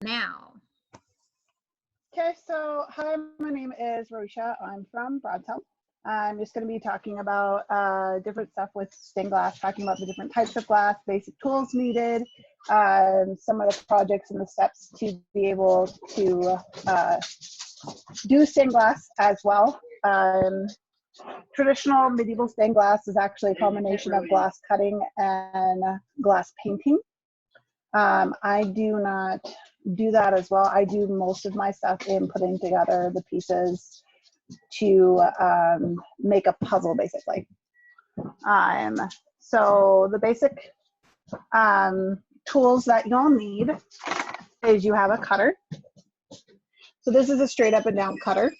now. Okay, so hi, my name is Rohesia. I'm from Broadtown. I'm just going to be talking about different stuff with stained glass, talking about the different types of glass, basic tools needed, some of the projects and the steps to be able to do stained glass as well. Traditional medieval stained glass is actually a combination of glass cutting and glass painting. I do not do that as well. I do most of my stuff in putting together the pieces to make a puzzle, basically. So the basic tools that you'll need is you have a cutter. So this is a straight up and down cutter.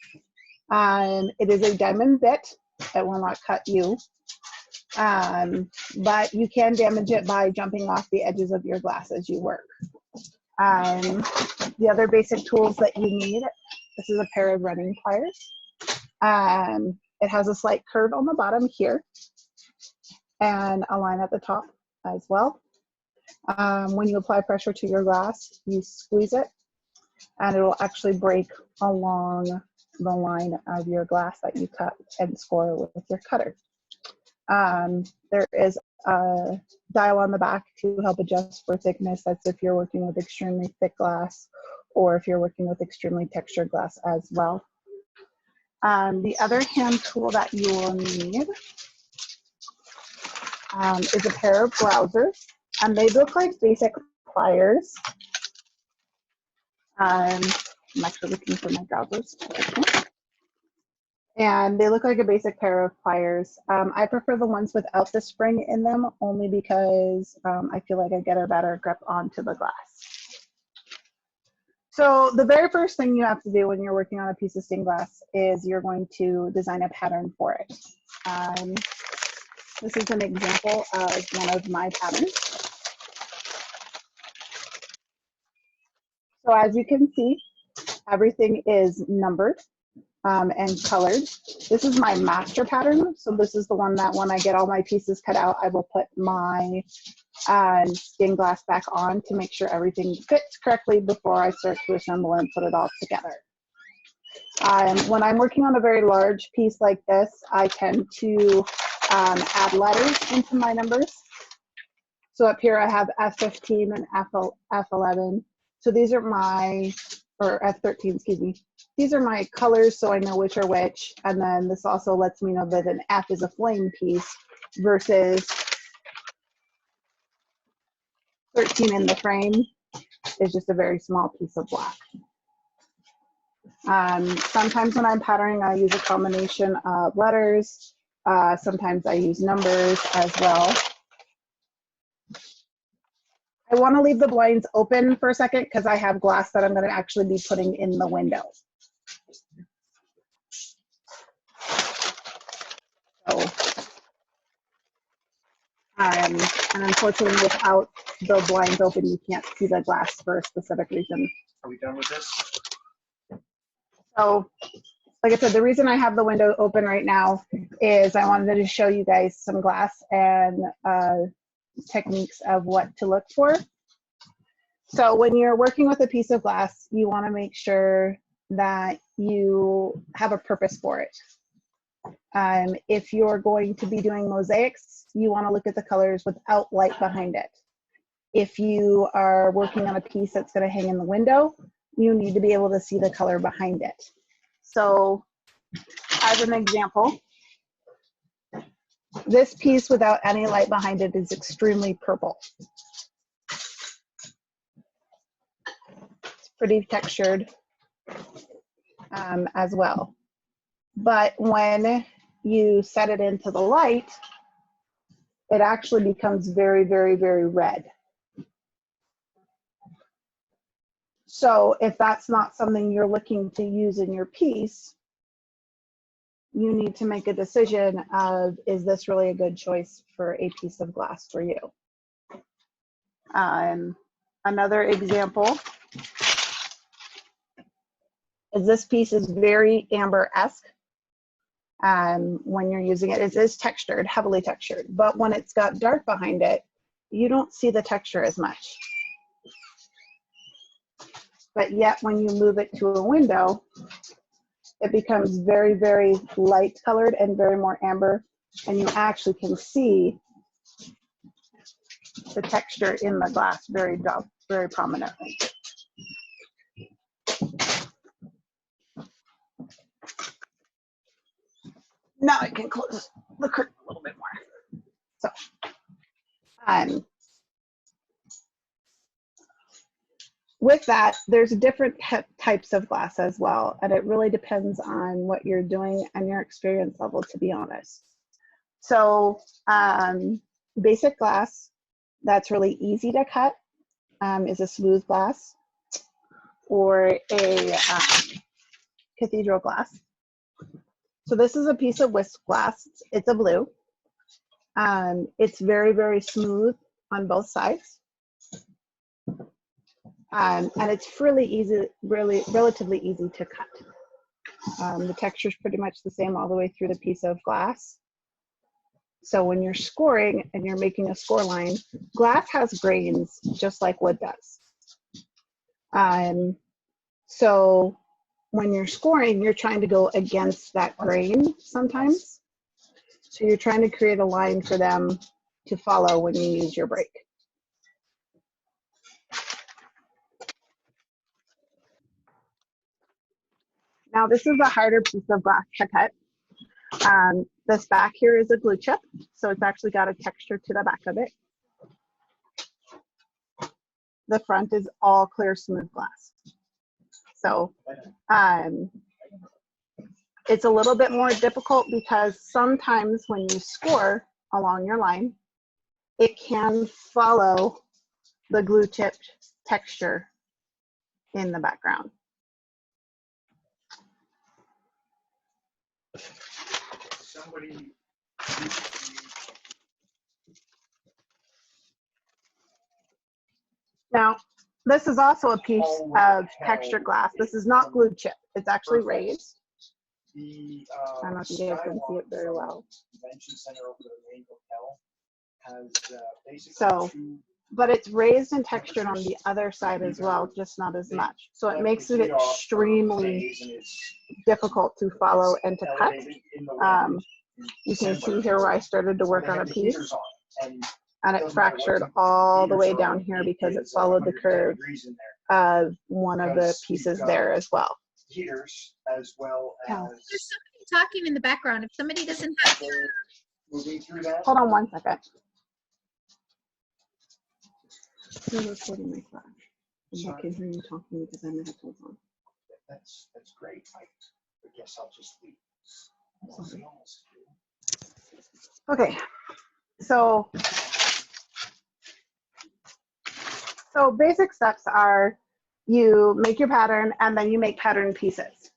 It is a diamond bit. It will not cut you. But you can damage it by jumping off the edges of your glass as you work. The other basic tools that you need, this is a pair of running pliers. It has a slight curve on the bottom here and a line at the top as well. When you apply pressure to your glass, you squeeze it and it will actually break along the line of your glass that you cut and score with your cutter. There is a dial on the back to help adjust for thickness. That's if you're working with extremely thick glass or if you're working with extremely textured glass as well. The other hand tool that you will need is a pair of browsers, and they look like basic pliers. I'm actually looking for my browsers. And they look like a basic pair of pliers. I prefer the ones without the spring in them only because I feel like I get a better grip onto the glass. So the very first thing you have to do when you're working on a piece of stained glass is you're going to design a pattern for it. This is an example of one of my patterns. So as you can see, everything is numbered and colored. This is my master pattern. So this is the one that when I get all my pieces cut out, I will put my stained glass back on to make sure everything fits correctly before I start to assemble and put it all together. When I'm working on a very large piece like this, I tend to add letters into my numbers. So up here I have F15 and F11. So these are my, or F13, excuse me. These are my colors, so I know which are which. And then this also lets me know that an F is a flame piece versus 13 in the frame is just a very small piece of black. Sometimes when I'm patterning, I use a combination of letters. Sometimes I use numbers as well. I want to leave the blinds open for a second because I have glass that I'm going to actually be putting in the window. So, and unfortunately, without the blinds open, you can't see the glass for a specific reason. Are we done with this? So, like I said, the reason I have the window open right now is I wanted to show you guys some glass and techniques of what to look for. So when you're working with a piece of glass, you want to make sure that you have a purpose for it. If you're going to be doing mosaics, you want to look at the colors without light behind it. If you are working on a piece that's going to hang in the window, you need to be able to see the color behind it. So as an example, this piece without any light behind it is extremely purple. It's pretty textured as well. But when you set it into the light, it actually becomes very, very, very red. So if that's not something you're looking to use in your piece, you need to make a decision of, is this really a good choice for a piece of glass for you? Another example is this piece is very amber-esque. When you're using it, it is textured, heavily textured, but when it's got dark behind it, you don't see the texture as much. but yet when you move it to a window, it becomes very, very light colored and very more amber, and you actually can see the texture in the glass very prominently. Now I can close the curtain a little bit more. So, with that, there's different types of glass as well, and it really depends on what you're doing and your experience level, to be honest. So, basic glass that's really easy to cut is a smooth glass or a cathedral glass. So this is a piece of whisk glass. It's a blue. It's very, very smooth on both sides. And it's really relatively easy to cut. The texture is pretty much the same all the way through the piece of glass. So when you're scoring and you're making a score line, glass has grains just like wood does. So when you're scoring, you're trying to go against that grain sometimes. So you're trying to create a line for them to follow when you use your break. Now this is a harder piece of glass to cut. This back here is a glue chip, so it's actually got a texture to the back of it. The front is all clear, smooth glass. So it's a little bit more difficult because sometimes when you score along your line, it can follow the glue chip texture in the background. Now, this is also a piece of textured glass. This is not glue chip. It's actually raised. I don't know if you guys can see it very well. So, but it's raised and textured on the other side as well, just not as much. So it makes it extremely difficult to follow and to cut. You can see here where I started to work on a piece, and it fractured all the way down here because it followed the curve of one of the pieces there as well. Heaters as well as. There's somebody talking in the background. If somebody doesn't have moving through that. Hold on one second. I'm recording my flash. I can hear you talking because I'm headphones on. That's great. I guess I'll just leave. Sorry. Okay, so basic steps are you make your pattern and then you make pattern pieces.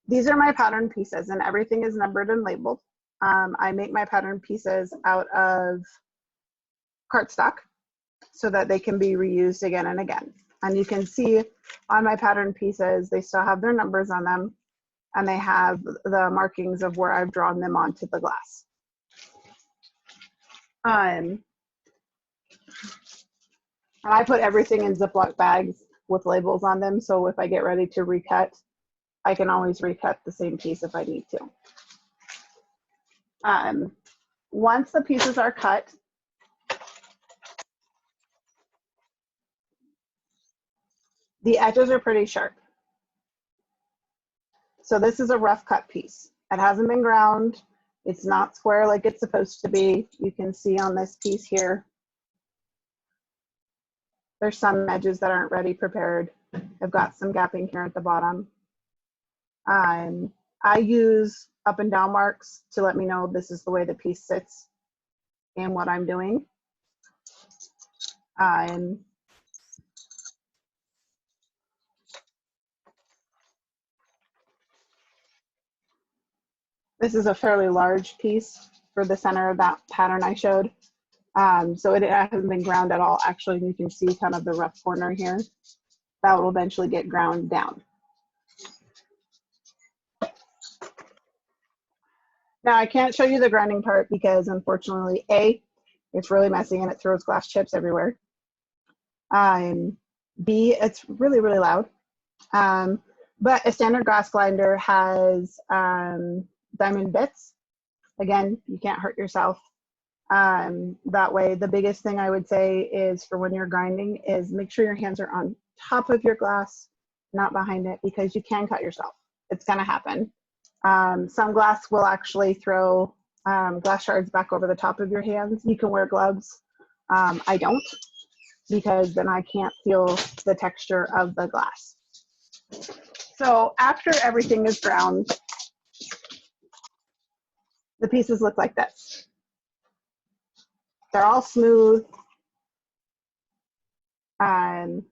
These are my pattern pieces and everything is numbered and labeled. I make my pattern pieces out of cardstock so that they can be reused again and again. And you can see on my pattern pieces, they still have their numbers on them and they have the markings of where I've drawn them onto the glass. And I put everything in Ziploc bags with labels on them, so if I get ready to recut, I can always recut the same piece if I need to. Once the pieces are cut, the edges are pretty sharp. So this is a rough cut piece. It hasn't been ground. It's not square like it's supposed to be. You can see on this piece here, there's some edges that aren't ready prepared. I've got some gapping here at the bottom. I use up and down marks to let me know this is the way the piece sits and what I'm doing. This is a fairly large piece for the center of that pattern I showed. So it hasn't been ground at all. Actually, you can see kind of the rough corner here. That will eventually get ground down. Now I can't show you the grinding part because unfortunately, A, it's really messy and it throws glass chips everywhere. B, it's really, really loud. But a standard glass grinder has diamond bits. Again, you can't hurt yourself that way. The biggest thing I would say is for when you're grinding is make sure your hands are on top of your glass, not behind it, because you can cut yourself. It's going to happen. Some glass will actually throw glass shards back over the top of your hands. You can wear gloves. I don't, because then I can't feel the texture of the glass. So after everything is ground, the pieces look like this. They're all smooth. And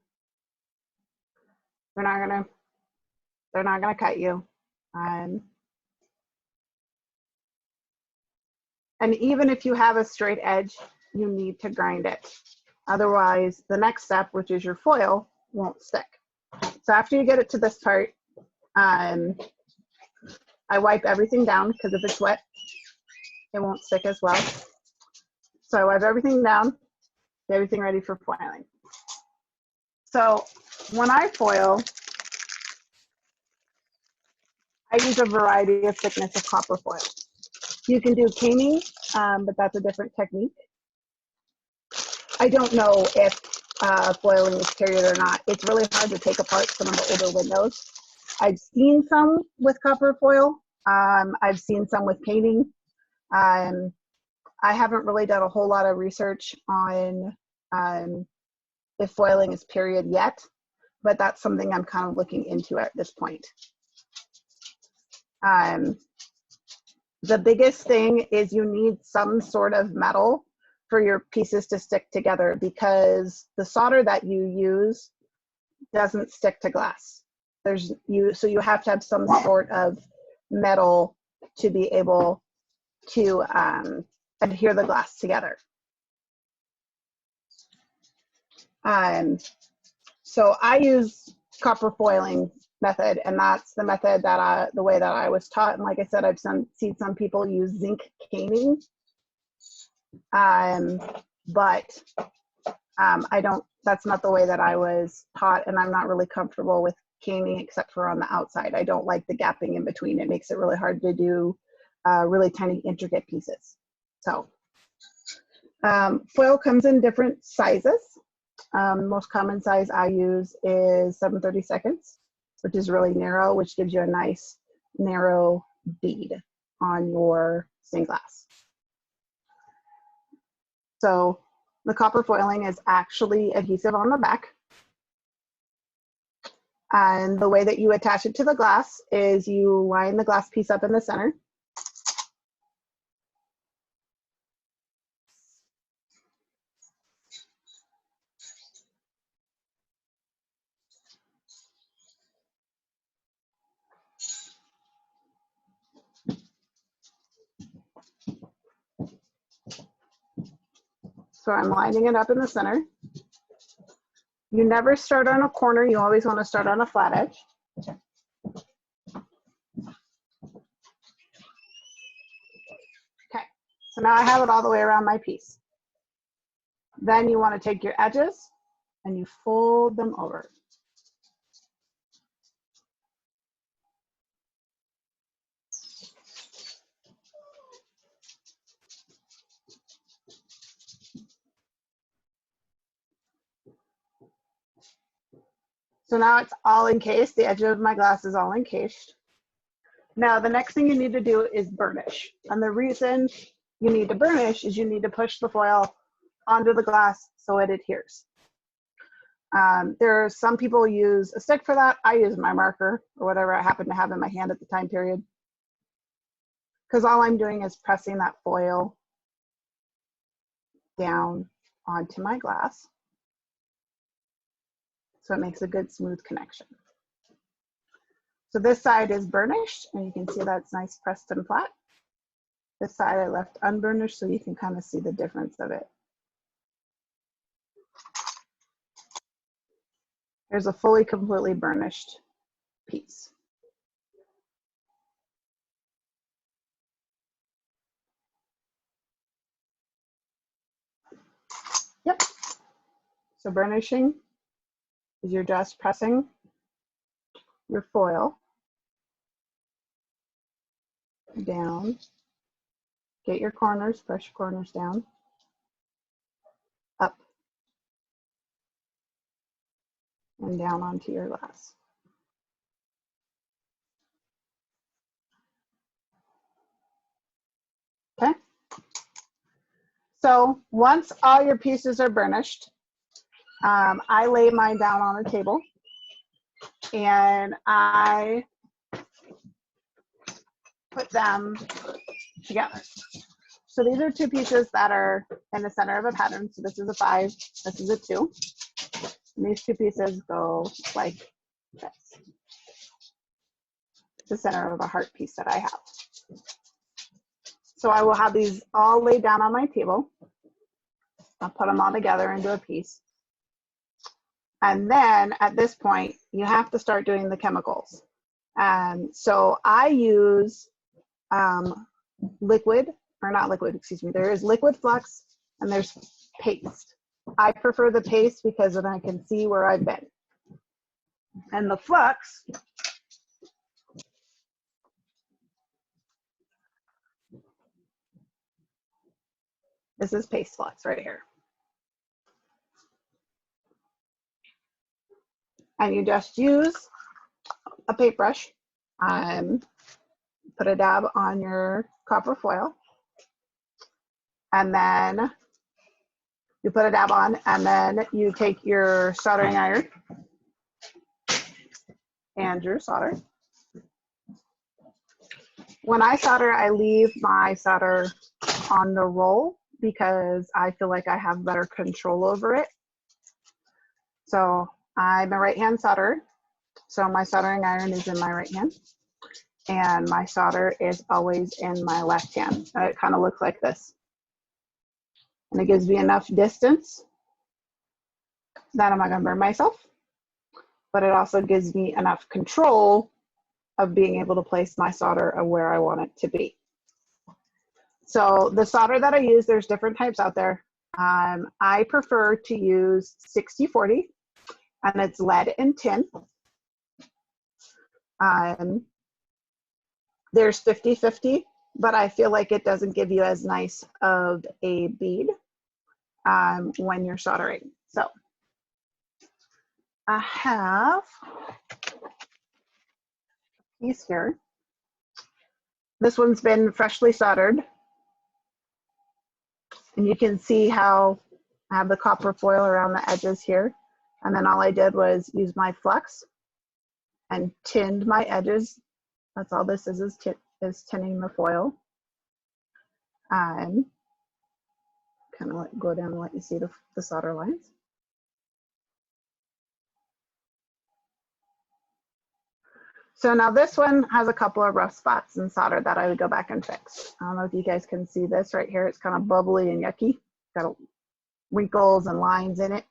they're not gonna cut you. And even if you have a straight edge, you need to grind it. Otherwise, the next step, which is your foil, won't stick. So after you get it to this part, I wipe everything down, because if it's wet, it won't stick as well. So I wipe everything down, get everything ready for foiling. So when I foil, I use a variety of thickness of copper foil. You can do caning, but that's a different technique. I don't know if foiling is period or not. It's really hard to take apart some of the older windows. I've seen some with copper foil. I've seen some with caning. I haven't really done a whole lot of research on if foiling is period yet, but that's something I'm kind of looking into at this point. The biggest thing is you need some sort of metal for your pieces to stick together, because the solder that you use doesn't stick to glass. So you have to have some sort of metal to be able to adhere the glass together. So I use copper foiling method, and that's the method that the way that I was taught. And like I said, I've seen some people use zinc caning, but I don't. That's not the way that I was taught, and I'm not really comfortable with caning except for on the outside. I don't like the gapping in between. It makes it really hard to do really tiny, intricate pieces. So foil comes in different sizes. Most common size I use is 7/32, which is really narrow, which gives you a nice narrow bead on your stained glass. So the copper foiling is actually adhesive on the back. And the way that you attach it to the glass is you line the glass piece up in the center. So I'm lining it up in the center. You never start on a corner. You always want to start on a flat edge. Okay, so now I have it all the way around my piece. Then you want to take your edges and you fold them over. So now it's all encased. The edge of my glass is all encased. Now the next thing you need to do is burnish. And the reason you need to burnish is you need to push the foil onto the glass so it adheres. There are some people use a stick for that. I use my marker or whatever I happen to have in my hand at the time period, because all I'm doing is pressing that foil down onto my glass so it makes a good smooth connection. So this side is burnished, and you can see that's nice pressed and flat. This side I left unburnished, so you can kind of see the difference of it. There's a fully, completely burnished piece. Yep. So burnishing is you're just pressing your foil down. Get your corners, press your corners down, up, and down onto your glass. Okay. So once all your pieces are burnished, I lay mine down on a table and I put them together. So these are 2 pieces that are in the center of a pattern. So this is a 5, this is a 2. And these 2 pieces go like this. The center of a heart piece that I have. So I will have these all laid down on my table. I'll put them all together into a piece. And then at this point, you have to start doing the chemicals. And so I use liquid, or not liquid, excuse me. There is liquid flux and there's paste. I prefer the paste because then I can see where I've been. And the flux, this is paste flux right here. And you just use a paintbrush, put a dab on your copper foil, and then you put a dab on, and then you take your soldering iron and your solder. When I solder, I leave my solder on the roll because I feel like I have better control over it. So I'm a right-hand solderer, so my soldering iron is in my right hand, and my solder is always in my left hand. And it kind of looks like this. And it gives me enough distance that I'm not gonna burn myself, but it also gives me enough control of being able to place my solder where I want it to be. So the solder that I use, there's different types out there. I prefer to use 60-40, and it's lead and tin. There's 50-50, but I feel like it doesn't give you as nice of a bead when you're soldering. So I have a piece here. This one's been freshly soldered. And you can see how I have the copper foil around the edges here. And then all I did was use my flux and tinned my edges. That's all this is tinning the foil. Kind of go down and let you see the solder lines. So now this one has a couple of rough spots in solder that I would go back and fix. I don't know if you guys can see this right here. It's kind of bubbly and yucky. Got wrinkles and lines in it.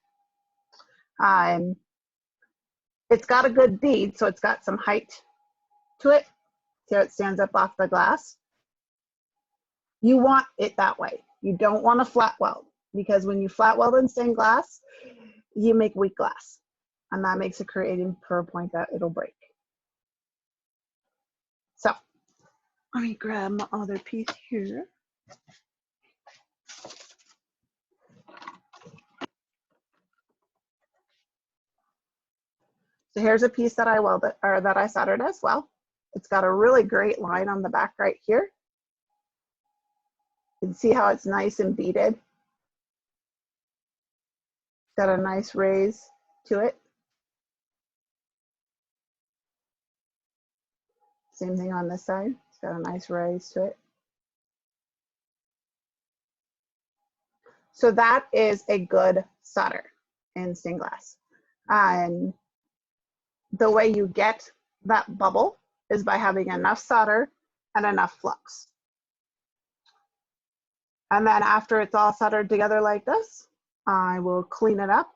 It's got a good bead, so it's got some height to it. See how it stands up off the glass? You want it that way. You don't want to flat weld, because when you flat weld in stained glass, you make weak glass. And that makes it creating per point that it'll break. So let me grab my other piece here. So here's a piece that I welded, or that I soldered as well. It's got a really great line on the back right here. You can see how it's nice and beaded. Got a nice raise to it. Same thing on this side. It's got a nice raise to it. So that is a good solder in stained glass. And the way you get that bubble is by having enough solder and enough flux. And then after it's all soldered together like this, I will clean it up.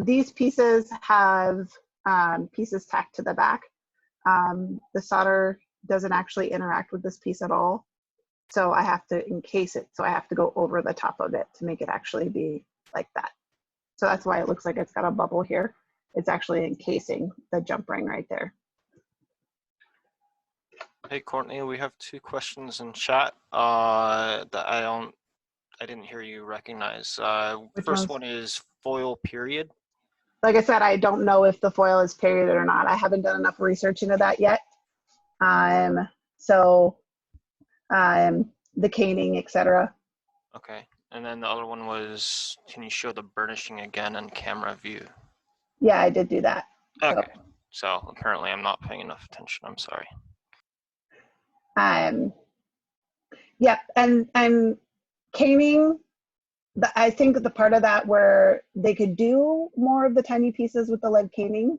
These pieces have pieces tacked to the back. The solder doesn't actually interact with this piece at all. So I have to encase it. So I have to go over the top of it to make it actually be like that. So that's why it looks like it's got a bubble here. It's actually encasing the jump ring right there. Hey Courtney, we have 2 questions in chat that I didn't hear you recognize. Which First ones? one is foil period. Like I said, I don't know if the foil is period or not. I haven't done enough research into that yet. So the caning, etc. Okay. And then the other one was, can you show the burnishing again on camera view? Yeah, I did do that. Okay. So apparently I'm not paying enough attention. I'm sorry. Yep, and caning. I think the part of that where they could do more of the tiny pieces with the lead caning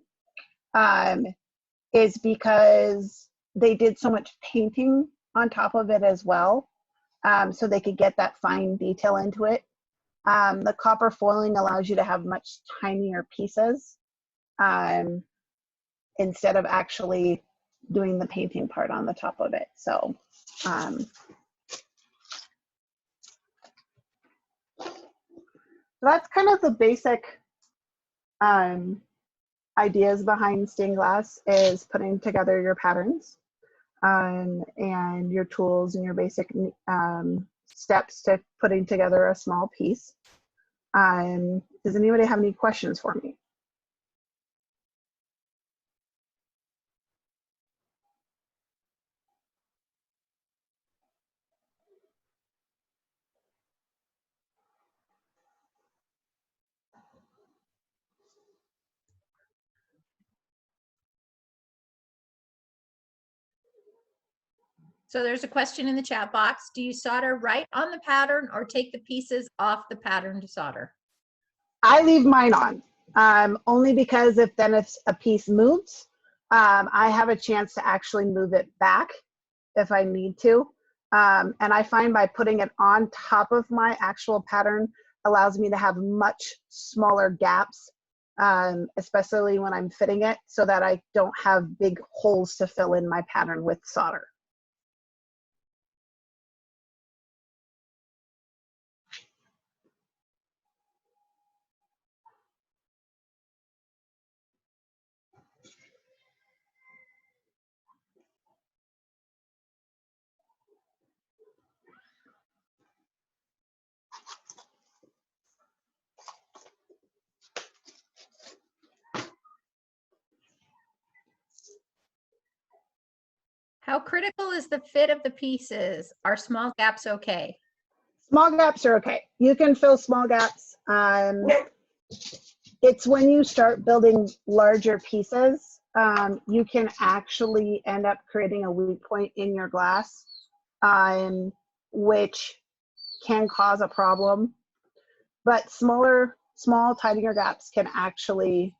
is because they did so much painting on top of it as well, so they could get that fine detail into it. The copper foiling allows you to have much tinier pieces instead of actually doing the painting part on the top of it. So that's kind of the basic ideas behind stained glass, is putting together your patterns and your tools and your basic steps to putting together a small piece. Does anybody have any questions for me? So there's a question in the chat box. Do you solder right on the pattern or take the pieces off the pattern to solder? I leave mine on, only because if a piece moves, I have a chance to actually move it back if I need to. And I find by putting it on top of my actual pattern allows me to have much smaller gaps, especially when I'm fitting it, so that I don't have big holes to fill in my pattern with solder. How critical is the fit of the pieces? Are small gaps okay? Small gaps are okay. You can fill small gaps. It's when you start building larger pieces, you can actually end up creating a weak point in your glass, which can cause a problem. But small, tinier gaps can actually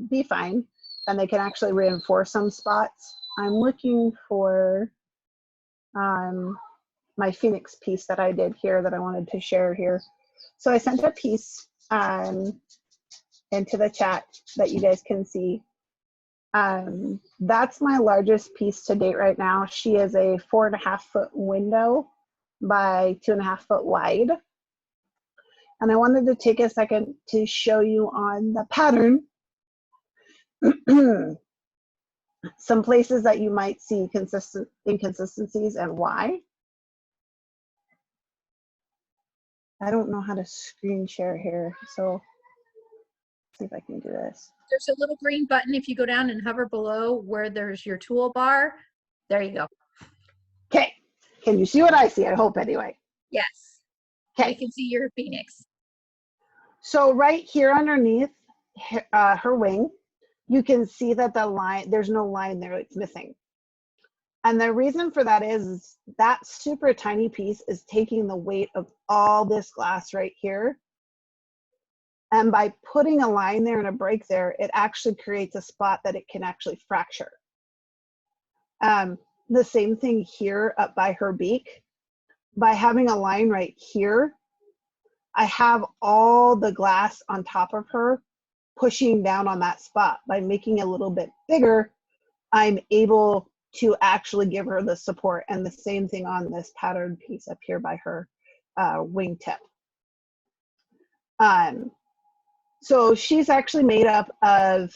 be fine, and they can actually reinforce some spots. I'm looking for my Phoenix piece that I did here that I wanted to share here. So I sent a piece into the chat that you guys can see. That's my largest piece to date right now. She is a 4.5 foot window by 2.5 foot wide. And I wanted to take a second to show you on the pattern some places that you might see inconsistencies and why. I don't know how to screen share here, so see if I can do this. There's a little green button. If you go down and hover below where there's your toolbar, there you go. Okay, can you see what I see? I hope anyway. Yes. Okay. You can see your Phoenix. So right here underneath her wing, you can see that the line, there's no line there, it's missing. And the reason for that is that super tiny piece is taking the weight of all this glass right here. And by putting a line there and a break there, it actually creates a spot that it can actually fracture. The same thing here up by her beak. By having a line right here, I have all the glass on top of her pushing down on that spot. By making it a little bit bigger, I'm able to actually give her the support, and the same thing on this pattern piece up here by her wingtip. So she's actually made up of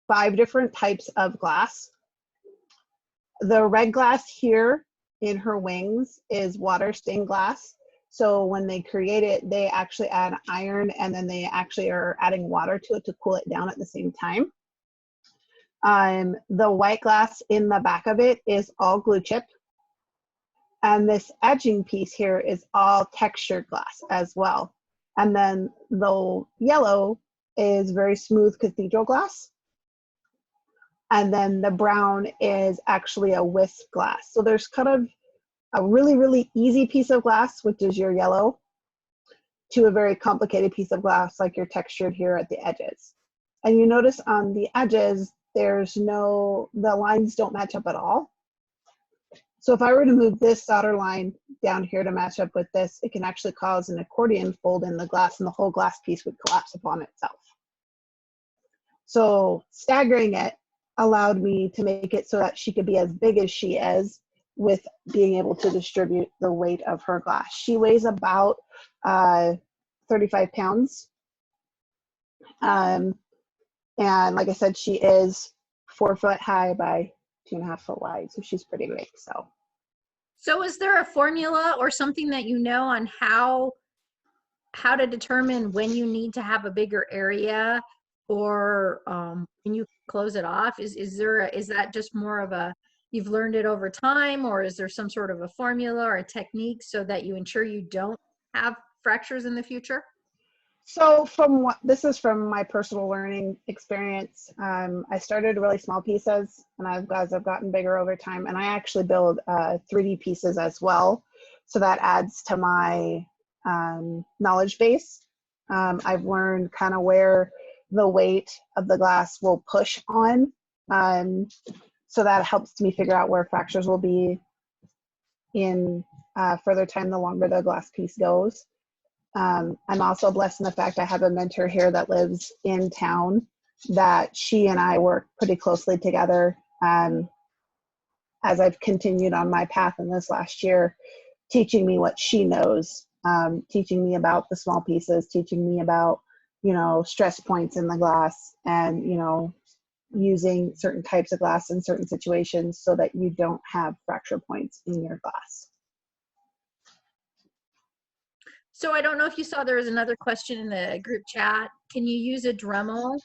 5 different types of glass. The red glass here in her wings is water stained glass. So when they create it, they actually add iron and then they actually are adding water to it to cool it down at the same time. The white glass in the back of it is all glue chip. And this edging piece here is all textured glass as well. And then the yellow is very smooth cathedral glass. And then the brown is actually a whisk glass. So there's kind of a really, really easy piece of glass, which is your yellow, to a very complicated piece of glass like your textured here at the edges. And you notice on the edges, the lines don't match up at all. So if I were to move this solder line down here to match up with this, it can actually cause an accordion fold in the glass and the whole glass piece would collapse upon itself. So staggering it allowed me to make it so that she could be as big as she is with being able to distribute the weight of her glass. She weighs about 35 pounds. And like I said, she is 4 foot high by 2.5 foot wide. So she's pretty big. So is there a formula or something that you know on how to determine when you need to have a bigger area or when you close it off? Is that just more of a, you've learned it over time, or is there some sort of a formula or a technique so that you ensure you don't have fractures in the future? So this is from my personal learning experience. I started really small pieces, and as I've gotten bigger over time, and I actually build 3D pieces as well. So that adds to my knowledge base. I've learned kind of where the weight of the glass will push on. So that helps me figure out where fractures will be in further time, the longer the glass piece goes. I'm also blessed in the fact I have a mentor here that lives in town that she and I work pretty closely together as I've continued on my path in this last year, teaching me what she knows, teaching me about the small pieces, teaching me about, stress points in the glass and, using certain types of glass in certain situations so that you don't have fracture points in your glass. So I don't know if you saw there was another question in the group chat. Can you use a Dremel?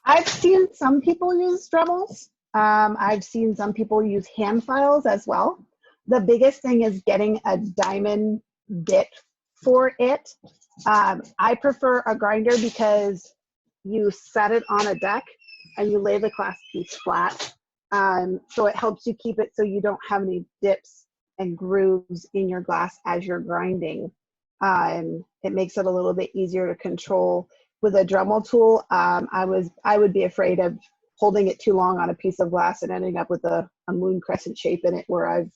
I've seen some people use Dremels. I've seen some people use hand files as well. The biggest thing is getting a diamond bit for it. I prefer a grinder because you set it on a deck and you lay the glass piece flat. So it helps you keep it so you don't have any dips and grooves in your glass as you're grinding. It makes it a little bit easier to control. With a Dremel tool, I would be afraid of holding it too long on a piece of glass and ending up with a moon crescent shape in it where I've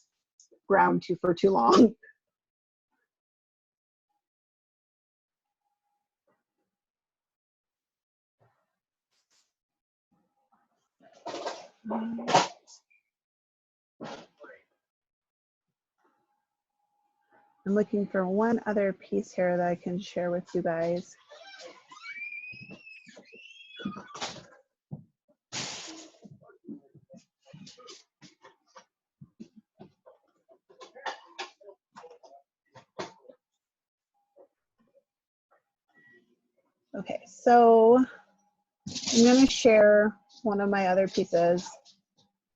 ground for too long. I'm looking for one other piece here that I can share with you guys. Okay, so I'm going to share one of my other pieces.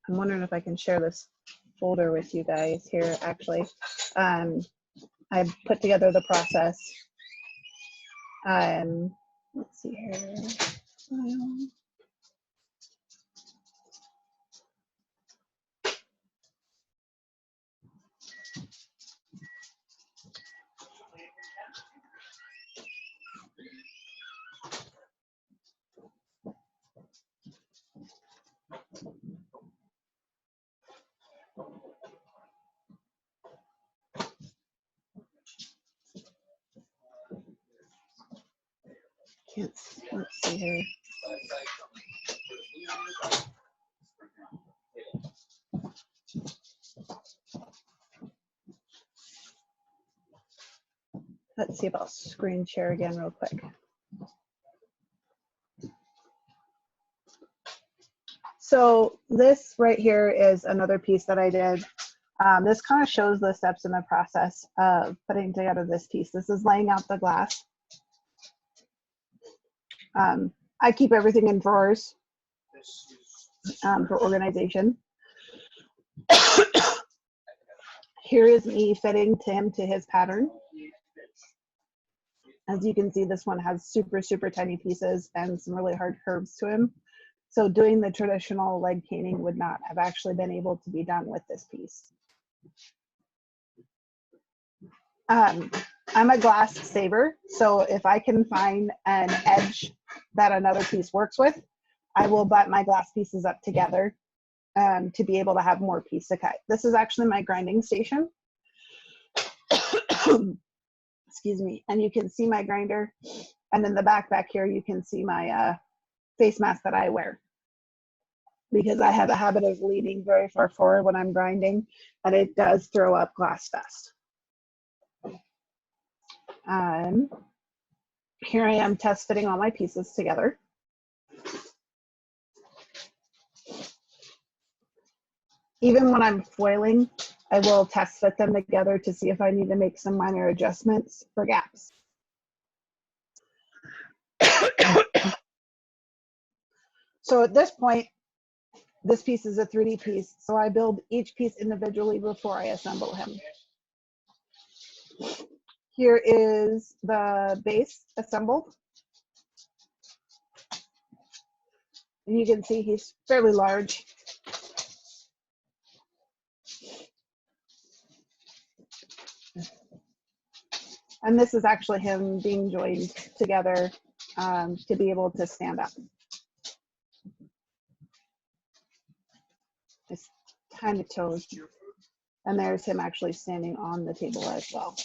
I'm wondering if I can share this folder with you guys here, actually. I put together the process. Let's see here. Let's see here. Let's see if I'll screen share again real quick. So this right here is another piece that I did. This kind of shows the steps in the process of putting together this piece. This is laying out the glass. I keep everything in drawers for organization. Here is me fitting Tim to his pattern. As you can see, this one has super, super tiny pieces and some really hard curves to him. So doing the traditional leg caning would not have actually been able to be done with this piece. I'm a glass saver, so if I can find an edge that another piece works with, I will butt my glass pieces up together to be able to have more piece to cut. This is actually my grinding station. Excuse me. And you can see my grinder. And in the back here, you can see my face mask that I wear, because I have a habit of leaning very far forward when I'm grinding, and it does throw up glass dust. Here I am test fitting all my pieces together. Even when I'm foiling, I will test fit them together to see if I need to make some minor adjustments for gaps. So at this point, this piece is a 3D piece, so I build each piece individually before I assemble him. Here is the base assembled. And you can see he's fairly large. And this is actually him being joined together to be able to stand up. His tiny toes. And there's him actually standing on the table as well.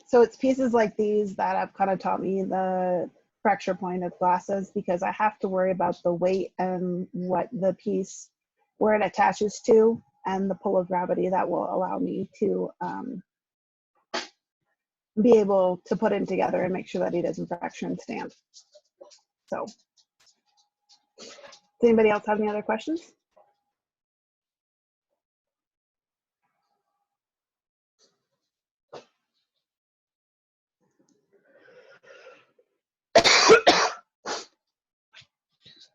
So it's pieces like these that have kind of taught me the fracture point of glasses, because I have to worry about the weight and what the piece, where it attaches to, and the pull of gravity that will allow me to be able to put him together and make sure that he doesn't fracture and stand. So, does anybody else have any other questions?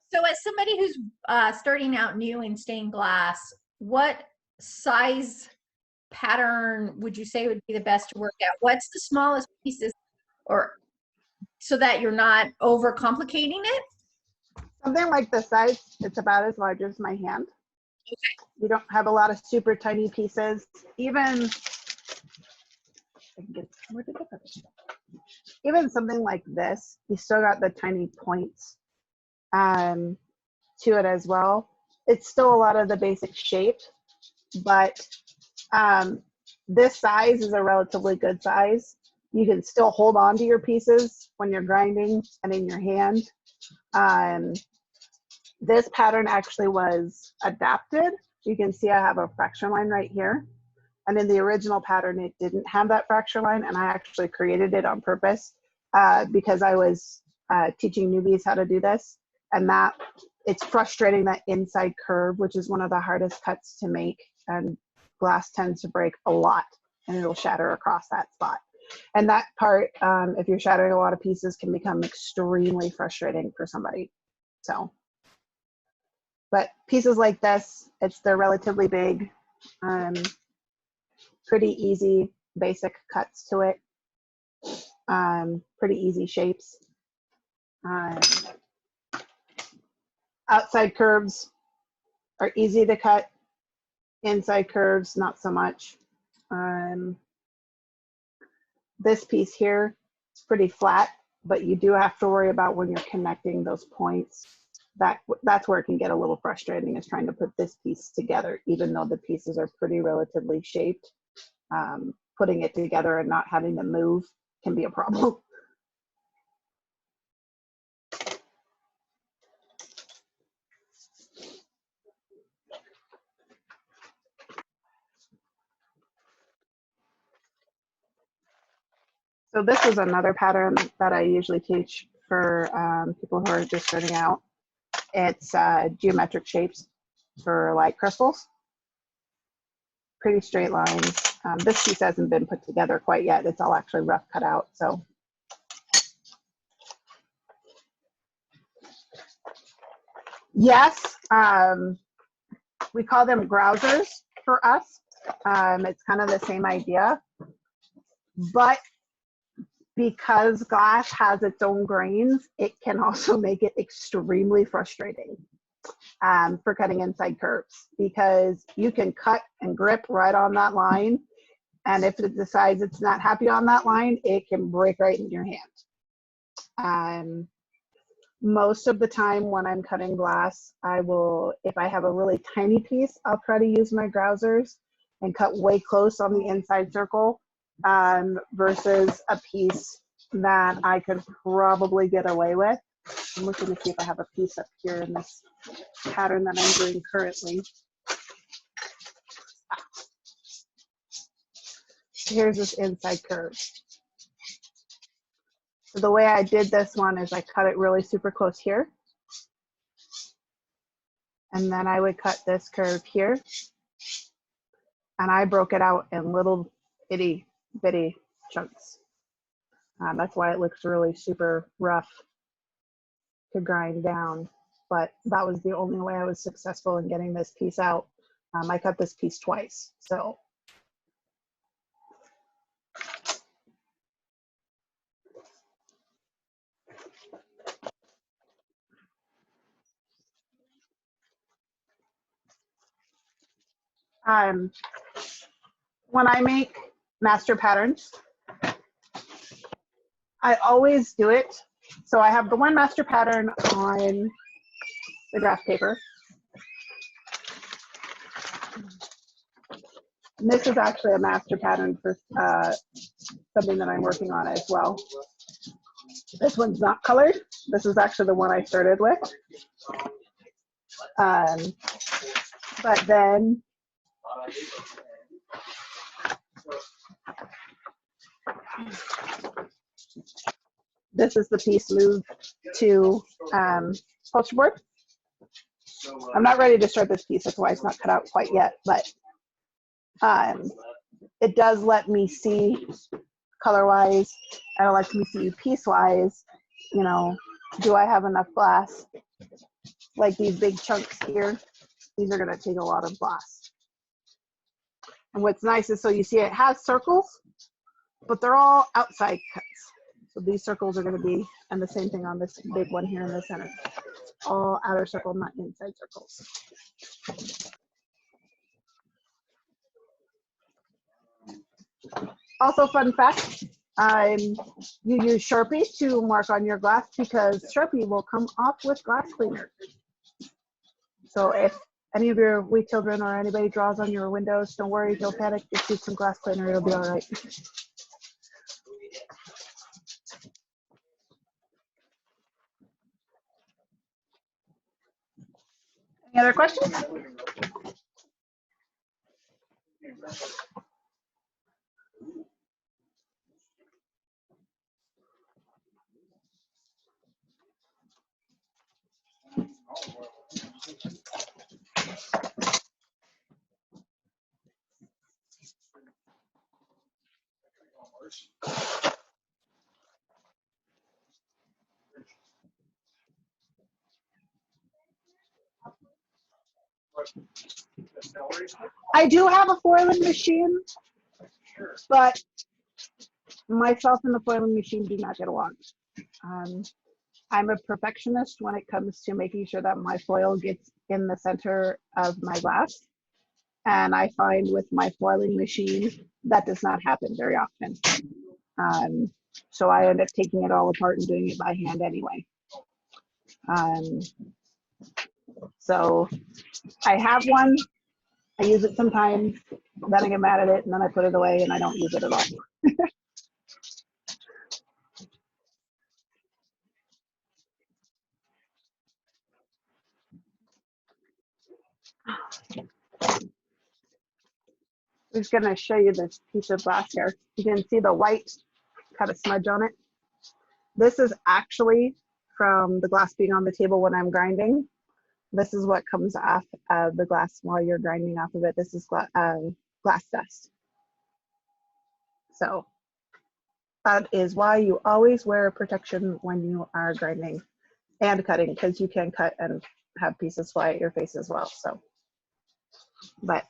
So as somebody who's starting out new in stained glass, what size pattern would you say would be the best to work at? What's the smallest pieces, or so that you're not over complicating it? Something like this size, it's about as large as my hand. Okay. You don't have a lot of super tiny pieces. Even something like this, you still got the tiny points to it as well. It's still a lot of the basic shape, but this size is a relatively good size. You can still hold on to your pieces when you're grinding and in your hand. This pattern actually was adapted. You can see I have a fracture line right here. And in the original pattern, it didn't have that fracture line, and I actually created it on purpose because I was teaching newbies how to do this. And that it's frustrating, that inside curve, which is one of the hardest cuts to make, and glass tends to break a lot and it'll shatter across that spot. And that part, if you're shattering a lot of pieces, can become extremely frustrating for somebody. So, but pieces like this, they're relatively big, pretty easy, basic cuts to it, pretty easy shapes. Outside curves are easy to cut. Inside curves, not so much. This piece here is pretty flat, but you do have to worry about when you're connecting those points. That's where it can get a little frustrating, is trying to put this piece together, even though the pieces are pretty relatively shaped. Putting it together and not having to move can be a problem. So this is another pattern that I usually teach for people who are just starting out. It's geometric shapes for like crystals. Pretty straight lines. This piece hasn't been put together quite yet. It's all actually rough cut out. So yes, we call them grousers for us. It's kind of the same idea, but because glass has its own grains, it can also make it extremely frustrating for cutting inside curves, because you can cut and grip right on that line. And if it decides it's not happy on that line, it can break right in your hand. Most of the time when I'm cutting glass, I will, if I have a really tiny piece, I'll try to use my grousers and cut way close on the inside circle versus a piece that I could probably get away with. I'm looking to see if I have a piece up here in this pattern that I'm doing currently. Here's this inside curve. So the way I did this one is I cut it really super close here. And then I would cut this curve here. And I broke it out in little itty bitty chunks. That's why it looks really super rough to grind down. But that was the only way I was successful in getting this piece out. I cut this piece twice. So when I make master patterns, I always do it. So I have the one master pattern on the graph paper. And this is actually a master pattern for something that I'm working on as well. This one's not colored. This is actually the one I started with. But then this is the piece moved to poster board. I'm not ready to start this piece. That's why it's not cut out quite yet. But it does let me see color-wise, and it lets me see piece-wise, you know, do I have enough glass? Like these big chunks here, these are gonna take a lot of glass. And what's nice is, so you see it has circles, but they're all outside cuts. So these circles are gonna be, and the same thing on this big one here in the center. All outer circle, not inside circles. Also, fun fact, you use Sharpie to mark on your glass because Sharpie will come off with glass cleaner. So if any of your wee children or anybody draws on your windows, don't worry, don't panic, just use some glass cleaner, it'll be all right. Any other questions? I do have a foiling machine, but myself and the foiling machine do not get along. I'm a perfectionist when it comes to making sure that my foil gets in the center of my glass. And I find with my foiling machine, that does not happen very often. So I end up taking it all apart and doing it by hand anyway. So I have one, I use it sometimes, then I get mad at it, and then I put it away and I don't use it at all. I'm just gonna show you this piece of glass here. You can see the white had a smudge on it. This is actually from the glass being on the table when I'm grinding. This is what comes off of the glass while you're grinding off of it. This is glass dust. So that is why you always wear protection when you are grinding and cutting, because you can cut and have pieces fly at your face as well. So, but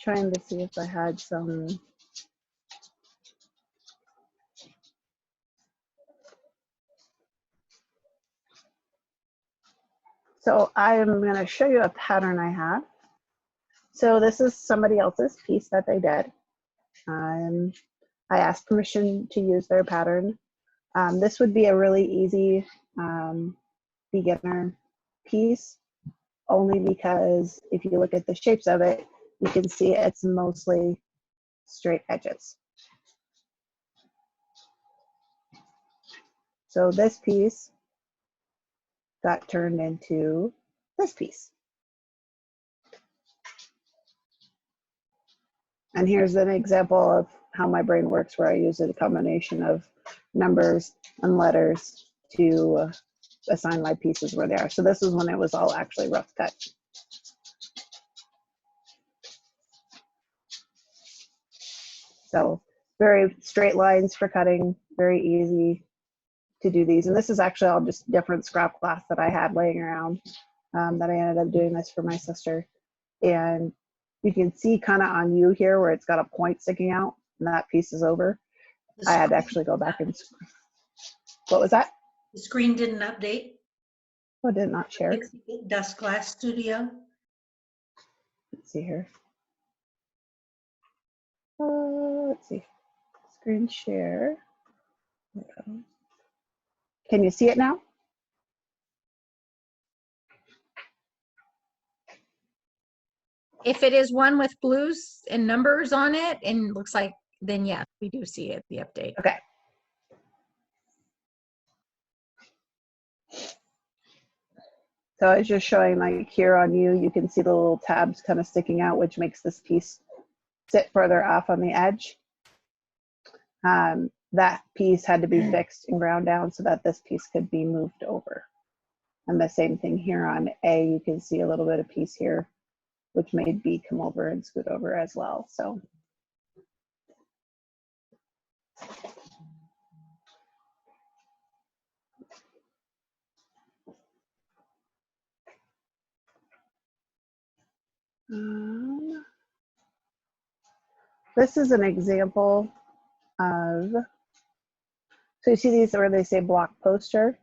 trying to see if I had some. So I am going to show you a pattern I have. So this is somebody else's piece that they did. I asked permission to use their pattern. This would be a really easy beginner piece, only because if you look at the shapes of it, you can see it's mostly straight edges. So this piece got turned into this piece. And here's an example of how my brain works, where I use a combination of numbers and letters to assign my pieces where they are. So this is when it was all actually rough cut. So very straight lines for cutting, very easy to do these. And this is actually all just different scrap glass that I had laying around that I ended up doing this for my sister. And you can see kind of on you here where it's got a point sticking out and that piece is over. I had to actually go back and, what was that? The screen didn't update. Oh, did not share. Dust Glass Studio. Let's see here. Let's see. Screen share. Can you see it now? If it is one with blues and numbers on it and looks like, then yes, we do see it, the update. Okay. So it's just showing like here on you, you can see the little tabs kind of sticking out, which makes this piece sit further off on the edge. That piece had to be fixed and ground down so that this piece could be moved over. And the same thing here on A, you can see a little bit of piece here, which made B come over and scoot over as well. So. This is an example of, so you see these where they say block poster?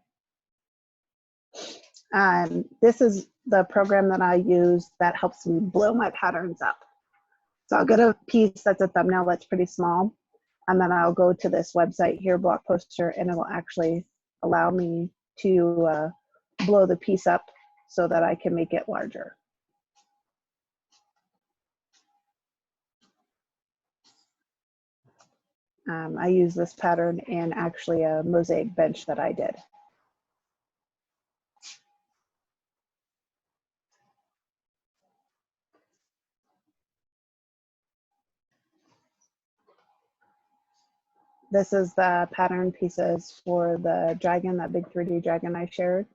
This is the program that I use that helps me blow my patterns up. So I'll get a piece that's a thumbnail that's pretty small, and then I'll go to this website here, block poster, and it will actually allow me to blow the piece up so that I can make it larger. I use this pattern in actually a mosaic bench that I did. This is the pattern pieces for the dragon, that big 3D dragon I shared.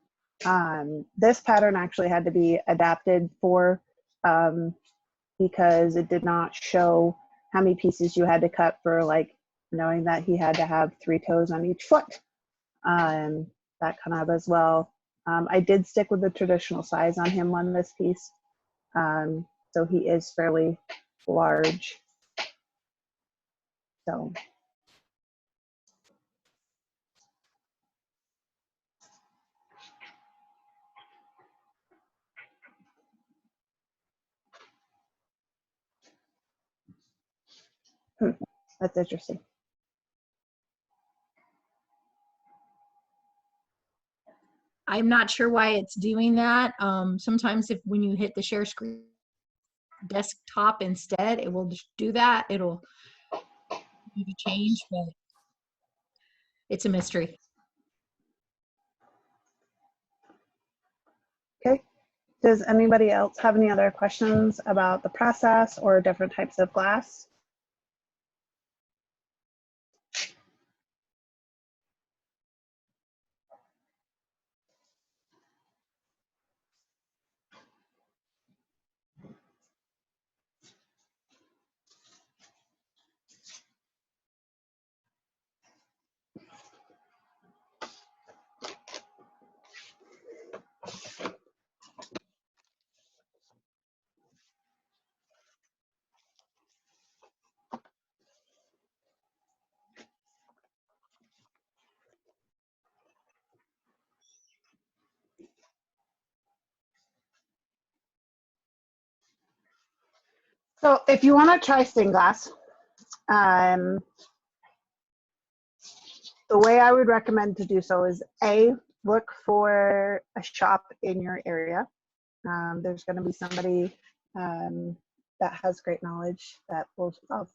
This pattern actually had to be adapted for because it did not show how many pieces you had to cut for, like, knowing that he had to have 3 toes on each foot. That kind of as well. I did stick with the traditional size on him on this piece. So he is fairly large. So. That's interesting. I'm not sure why it's doing that. Sometimes when you hit the share screen desktop instead, it will just do that. It'll do the change, but it's a mystery. Okay. Does anybody else have any other questions about the process or different types of glass? So if you want to try stained glass, the way I would recommend to do so is look for a shop in your area. There's going to be somebody that has great knowledge that I'll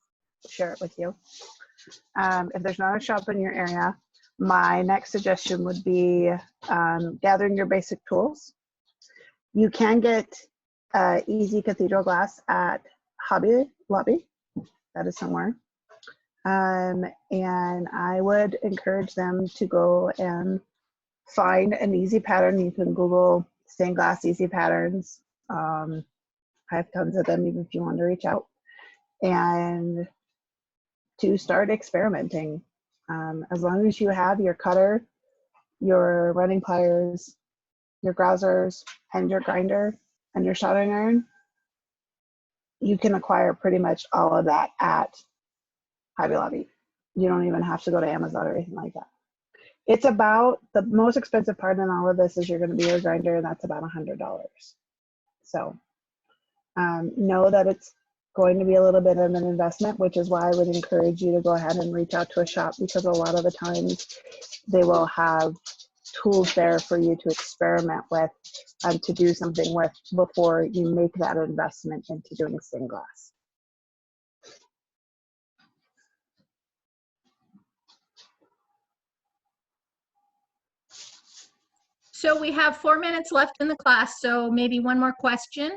share it with you. If there's not a shop in your area, my next suggestion would be gathering your basic tools. You can get easy cathedral glass at Hobby Lobby. That is somewhere. And I would encourage them to go and find an easy pattern. You can Google stained glass easy patterns. I have tons of them, even if you want to reach out. And to start experimenting. As long as you have your cutter, your running pliers, your grousers, and your grinder, and your soldering iron, you can acquire pretty much all of that at Hobby Lobby. You don't even have to go to Amazon or anything like that. It's about, the most expensive part in all of this is you're going to be your grinder, and that's about $100. So know that it's going to be a little bit of an investment, which is why I would encourage you to go ahead and reach out to a shop, because a lot of the times they will have tools there for you to experiment with, to do something with before you make that investment into doing stained glass. So we have 4 minutes left in the class, so maybe one more question.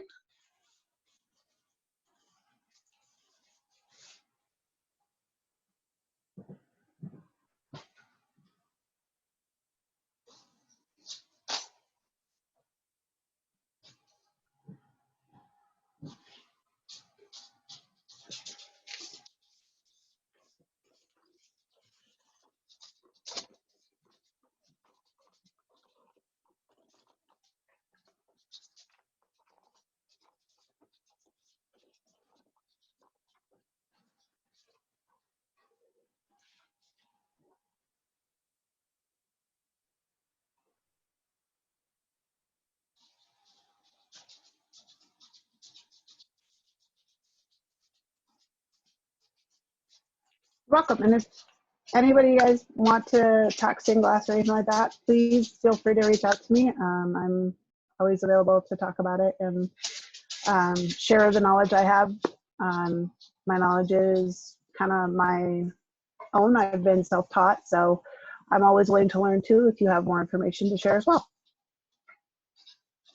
Welcome. And if anybody guys want to talk stained glass or anything like that, please feel free to reach out to me. I'm always available to talk about it and share the knowledge I have. My knowledge is kind of my own. I've been self-taught, so I'm always willing to learn too if you have more information to share as well.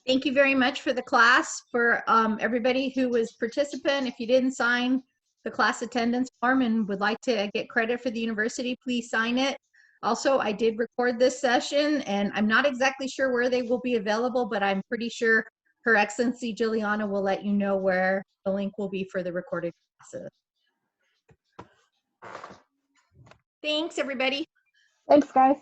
Thank you very much for the class. For everybody who was participant, if you didn't sign the class attendance form and would like to get credit for the university, please sign it. Also, I did record this session, and I'm not exactly sure where they will be available, but I'm pretty sure Her Excellency Juliana will let you know where the link will be for the recorded classes. Thanks, everybody. Thanks, guys.